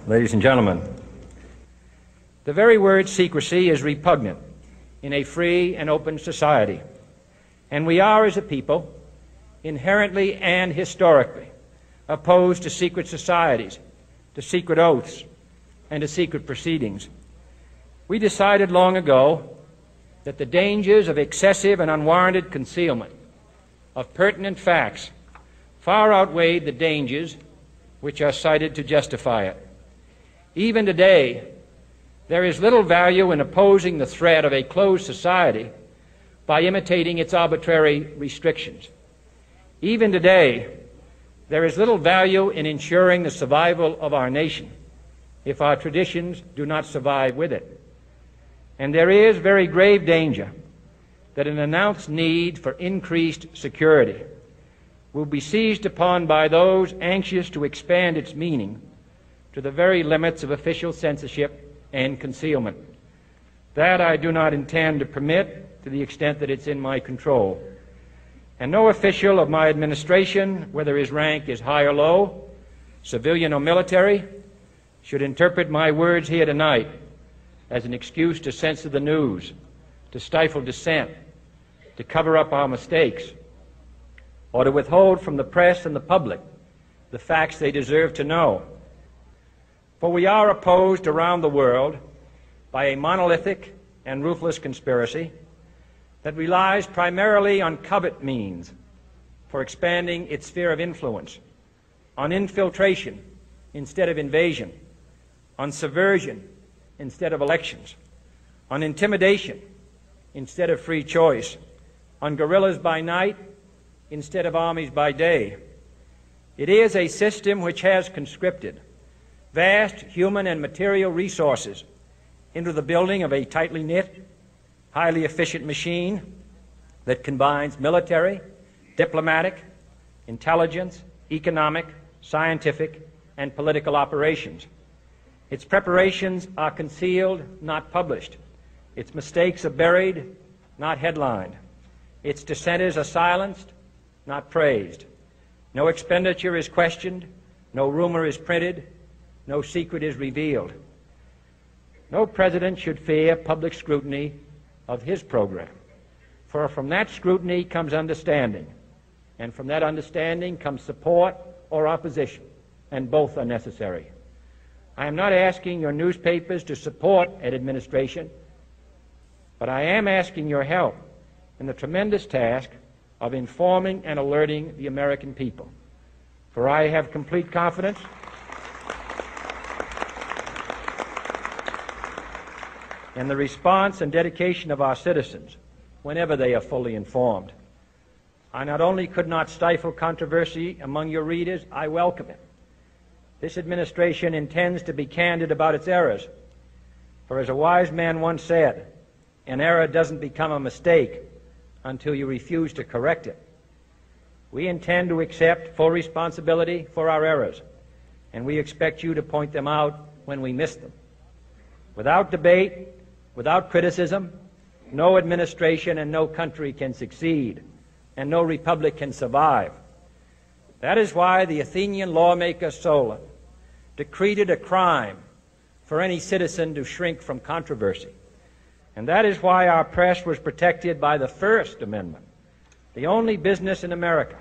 ladies and gentlemen. The very word secrecy is repugnant in a free and open society, and we are, as a people, inherently and historically opposed to secret societies, to secret oaths, and to secret proceedings. We decided long ago that the dangers of excessive and unwarranted concealment of pertinent facts far outweighed the dangers which are cited to justify it. Even today, there is little value in opposing the threat of a closed society by imitating its arbitrary restrictions. Even today, there is little value in ensuring the survival of our nation if our traditions do not survive with it. And there is very grave danger that an announced need for increased security will be seized upon by those anxious to expand its meaning to the very limits of official censorship and concealment. That I do not intend to permit to the extent that it's in my control. And no official of my administration, whether his rank is high or low, civilian or military, should interpret my words here tonight as an excuse to censor the news, to stifle dissent, to cover up our mistakes, or to withhold from the press and the public the facts they deserve to know. For we are opposed around the world by a monolithic and ruthless conspiracy that relies primarily on covert means for expanding its sphere of influence, on infiltration instead of invasion, on subversion instead of elections, on intimidation instead of free choice, on guerrillas by night instead of armies by day. It is a system which has conscripted vast human and material resources into the building of a tightly knit, highly efficient machine that combines military, diplomatic, intelligence, economic, scientific, and political operations. Its preparations are concealed, not published. Its mistakes are buried, not headlined. Its dissenters are silenced, not praised. No expenditure is questioned, no rumor is printed, no secret is revealed. No president should fear public scrutiny of his program, for from that scrutiny comes understanding, and from that understanding comes support or opposition, and both are necessary. I am not asking your newspapers to support an administration, but I am asking your help in the tremendous task of informing and alerting the American people. For I have complete confidence in the response and dedication of our citizens whenever they are fully informed. I not only could not stifle controversy among your readers, I welcome it. This administration intends to be candid about its errors. For as a wise man once said, an error doesn't become a mistake until you refuse to correct it. We intend to accept full responsibility for our errors, and we expect you to point them out when we miss them. Without debate, without criticism, no administration and no country can succeed, and no republic can survive. That is why the Athenian lawmaker Solon decreed it a crime for any citizen to shrink from controversy. And that is why our press was protected by the First Amendment, the only business in America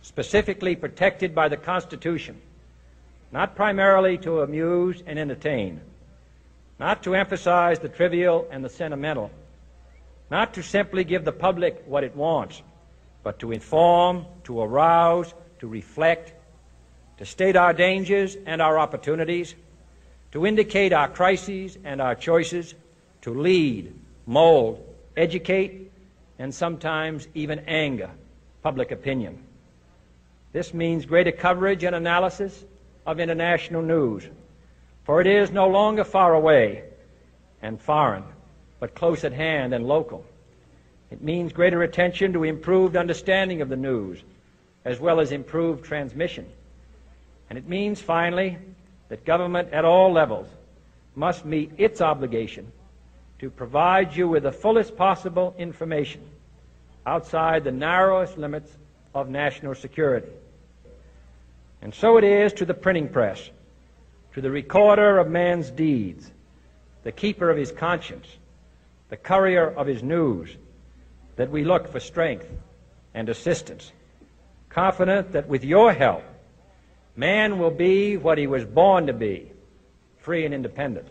specifically protected by the Constitution, not primarily to amuse and entertain, not to emphasize the trivial and the sentimental, not to simply give the public what it wants, but to inform, to arouse, to reflect, to state our dangers and our opportunities, to indicate our crises and our choices, to lead, mold, educate, and sometimes even anger public opinion. This means greater coverage and analysis of international news, for it is no longer far away and foreign, but close at hand and local. It means greater attention to improved understanding of the news, as well as improved transmission. And it means, finally, that government at all levels must meet its obligation to provide you with the fullest possible information outside the narrowest limits of national security. And so it is to the printing press, to the recorder of man's deeds, the keeper of his conscience, the courier of his news, that we look for strength and assistance, confident that with your help, man will be what he was born to be, free and independent.